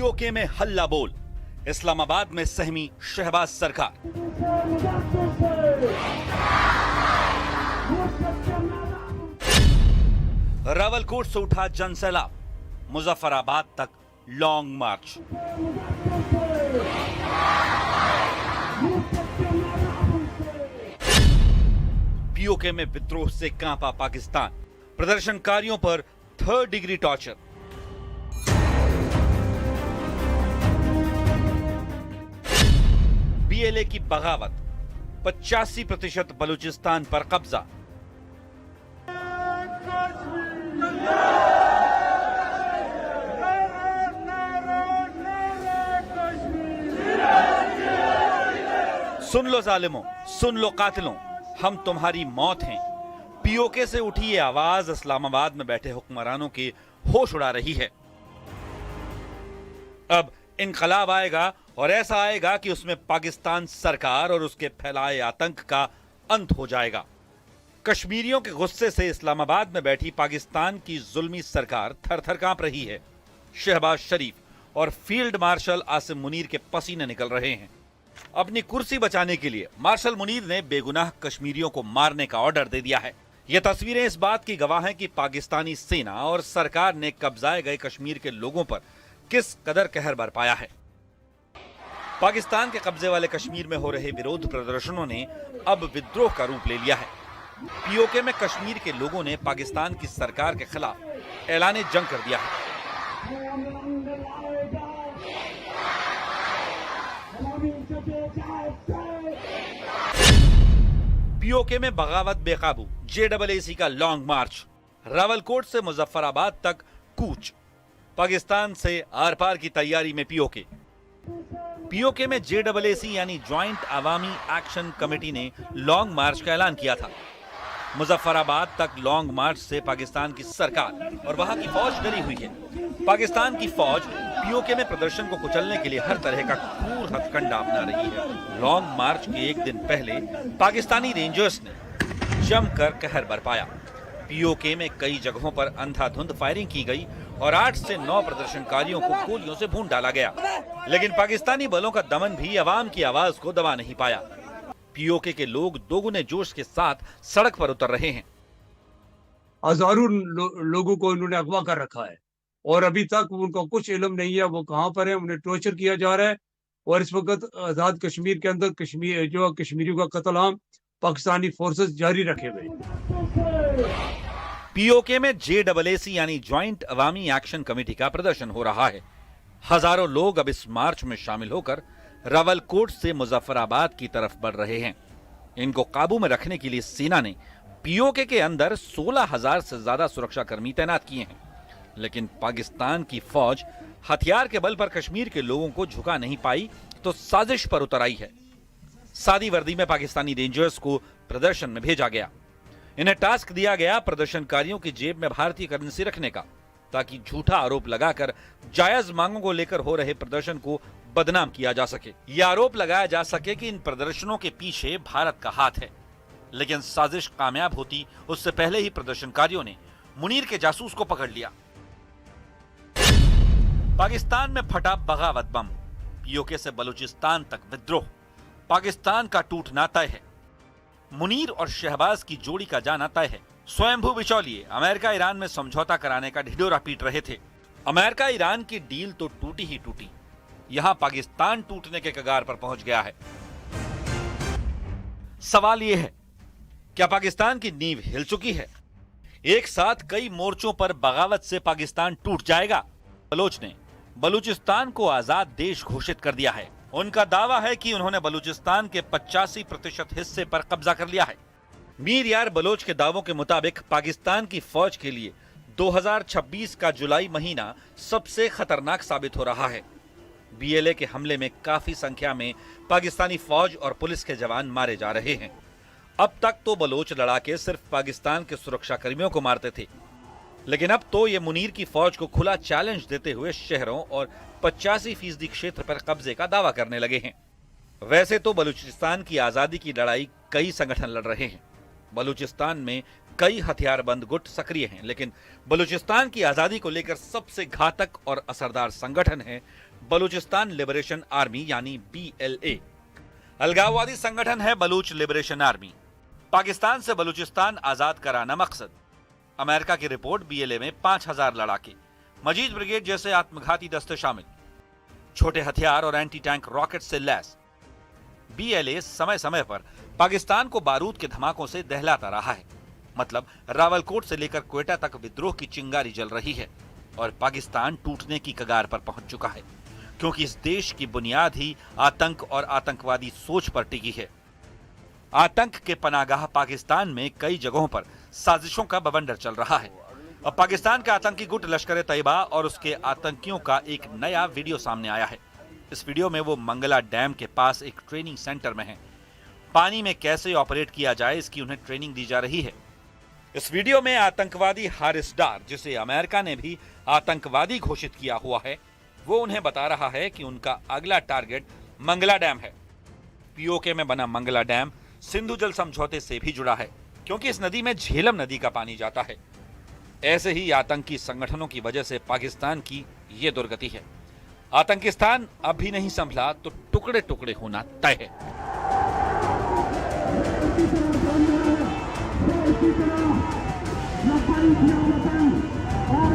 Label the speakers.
Speaker 1: PoK में हल्ला बोल, इस्लामाबाद में सहमी शहबाज सरकार। रावलकोट से उठा जनसैलाब, मुजफ्फराबाद तक लॉन्ग मार्च। पीओके में विद्रोह से कांपा पाकिस्तान, प्रदर्शनकारियों पर 3rd डिग्री टॉर्चर। बीएलए की बगावत, 85% बलूचिस्तान पर कब्जा। सुन लो जालिमों, सुन लो कातिलों, हम तुम्हारी मौत हैं। पीओके से उठी ये आवाज इस्लामाबाद में बैठे हुक्मरानों के होश उड़ा रही है। अब इनकलाब आएगा और ऐसा आएगा कि उसमें पाकिस्तान सरकार और उसके फैलाए आतंक का अंत हो जाएगा। कश्मीरियों के गुस्से से इस्लामाबाद में बैठी पाकिस्तान की जुल्मी सरकार थर-थर कांप रही है। शहबाज शरीफ और फील्ड मार्शल आसिम मुनीर के पसीने निकल रहे हैं। अपनी कुर्सी बचाने के लिए मार्शल मुनीर ने बेगुनाह कश्मीरियों को मारने का ऑर्डर दे दिया है। ये तस्वीरें इस बात की गवाह हैं कि पाकिस्तानी सेना और सरकार ने कब्जाए गए कश्मीर के लोगों पर किस कदर कहर बरपाया है। पाकिस्तान के कब्जे वाले कश्मीर में हो रहे विरोध प्रदर्शनों ने अब विद्रोह का रूप ले लिया है। पीओके में कश्मीर के लोगों ने पाकिस्तान की सरकार के खिलाफ ऐलान जंग कर दिया है। पीओके में बगावत बेकाबू, जेडब्ल्यूएसी का लॉन्ग मार्च। रावलकोट से मुजफ्फराबाद तक कूच, पाकिस्तान से आर पार की तैयारी में पीओके। पीओके में जेडब्ल्यूएसी यानी ज्वाइंट अवामी एक्शन कमेटी ने लॉन्ग मार्च का ऐलान किया था। मुजफ्फराबाद तक लॉन्ग मार्च से पाकिस्तान की सरकार और वहां की फौज डरी हुई है। पाकिस्तान की फौज पीओके में प्रदर्शन को कुचलने के लिए हर तरह का क्रूर हथकंडा अपना रही है। लॉन्ग मार्च के एक दिन पहले पाकिस्तानी रेंजर्स ने जमकर कहर बरपाया। पीओके में कई जगहों पर अंधाधुंध फायरिंग की गई और 8 से 9 प्रदर्शनकारियों को गोलियों से भून डाला गया। लेकिन पाकिस्तानी बलों का दमन भी अवाम की आवाज को दबा नहीं पाया। पीओके के लोग दोगुने जोश के साथ सड़क पर उतर रहे हैं।
Speaker 2: हजारों लोगों को इन्होंने अगवा कर रखा है और अभी तक उनका कुछ इल्म नहीं है वो कहां पर है। उन्हें टॉर्चर किया जा रहा है और इस वक्त आजाद कश्मीर के अंदर कश्मीरियों का कत्ल आम पाकिस्तानी फोर्सेस जारी रखे हुए।
Speaker 1: पीओके में जेडब्ल्यूएसी यानी ज्वाइंट अवामी एक्शन कमेटी का प्रदर्शन हो रहा है। हजारों लोग अब इस मार्च में शामिल होकर रावलकोट से मुजफ्फराबाद की तरफ बढ़ रहे हैं। इनको काबू में रखने के लिए सेना ने पीओके के अंदर 16,000 से ज्यादा सुरक्षाकर्मी तैनात किए हैं। लेकिन पाकिस्तान की फौज हथियार के बल पर कश्मीर के लोगों को झुका नहीं पाई तो साजिश पर उतर आई है। सादी वर्दी में पाकिस्तानी रेंजर्स को प्रदर्शन में भेजा गया। इन्हें टास्क दिया गया प्रदर्शनकारियों की जेब में भारतीय करेंसी रखने का, ताकि झूठा आरोप लगाकर जायज मांगों को लेकर हो रहे प्रदर्शन को बदनाम किया जा सके। यह आरोप लगाया जा सके कि इन प्रदर्शनों के पीछे भारत का हाथ है। लेकिन साजिश कामयाब होती उससे पहले ही प्रदर्शनकारियों ने मुनीर के जासूस को पकड़ लिया। पाकिस्तान में फटा बगावत बम, पीओके से बलूचिस्तान तक विद्रोह, पाकिस्तान का टूटना तय है। मुनीर और शहबाज की जोड़ी का जाना तय है। स्वयंभू बिचौलिए अमेरिका ईरान में समझौता कराने का ढिढोरा पीट रहे थे। अमेरिका ईरान की डील तो टूटी ही टूटी, यहां पाकिस्तान टूटने के कगार पर पहुंच गया है। सवाल यह है, क्या पाकिस्तान की नींव हिल चुकी है? एक साथ कई मोर्चों पर बगावत से पाकिस्तान टूट जाएगा। बलोच ने बलूचिस्तान को आजाद देश घोषित कर दिया है। उनका दावा है कि उन्होंने बलूचिस्तान के 85% हिस्से पर कब्जा कर लिया है। मीर यार बलोच के दावों के मुताबिक पाकिस्तान की फौज के लिए 2026 का जुलाई महीना सबसे खतरनाक साबित हो रहा है। बीएलए के हमले में काफी संख्या में पाकिस्तानी फौज और पुलिस के जवान मारे जा रहे हैं। अब तक तो बलोच लड़ाके सिर्फ पाकिस्तान के सुरक्षा कर्मियों को मारते थे, लेकिन अब तो ये मुनीर की फौज को खुला चैलेंज देते हुए शहरों और 85% क्षेत्र पर कब्जे का दावा करने लगे हैं। वैसे तो बलूचिस्तान की आजादी की लड़ाई कई संगठन लड़ रहे हैं। बलूचिस्तान में कई हथियारबंद गुट सक्रिय हैं, लेकिन बलूचिस्तान की आजादी को लेकर सबसे घातक और असरदार संगठन है बलूचिस्तान लिबरेशन आर्मी यानी BLA। अलगाववादी संगठन है बलूच लिबरेशन आर्मी। पाकिस्तान से बलूचिस्तान आजाद कराना मकसद। अमेरिका की रिपोर्ट, BLA में 5000 लड़ाके, मजीद ब्रिगेड जैसे आत्मघाती दस्ते शामिल, छोटे हथियार और एंटी टैंक रॉकेट से लैस। BLA समय समय पर पाकिस्तान को बारूद के धमाकों से दहलाता रहा है। मतलब रावलकोट से लेकर क्वेटा तक विद्रोह की चिंगारी जल रही है और पाकिस्तान टूटने की कगार पर पहुंच चुका है, क्योंकि इस देश की बुनियाद ही आतंक और आतंकवादी सोच पर टिकी है। आतंक के पनागाह पाकिस्तान में कई जगहों पर साजिशों का बवंडर चल रहा है। अब पाकिस्तान का आतंकी गुट लश्कर तैयबा और उसके आतंकियों का एक नया वीडियो सामने आया है। इस वीडियो में वो मंगला डैम के पास एक ट्रेनिंग सेंटर में हैं। पानी में कैसे ऑपरेट किया जाए इसकी उन्हें ट्रेनिंग दी जा रही है। इस वीडियो में आतंकवादी हारिस डार, जिसे अमेरिका ने भी आतंकवादी घोषित किया हुआ है, वो उन्हें बता रहा है कि उनका अगला टारगेट मंगला डैम है। POK में बना मंगला डैम सिंधु जल समझौते से भी जुड़ा है, क्योंकि इस नदी में झेलम नदी का पानी जाता है। ऐसे ही आतंकी संगठनों की वजह से पाकिस्तान की ये दुर्गति है। आतंकिस्तान अब भी नहीं संभला तो टुकड़े टुकड़े होना तय है।
Speaker 3: और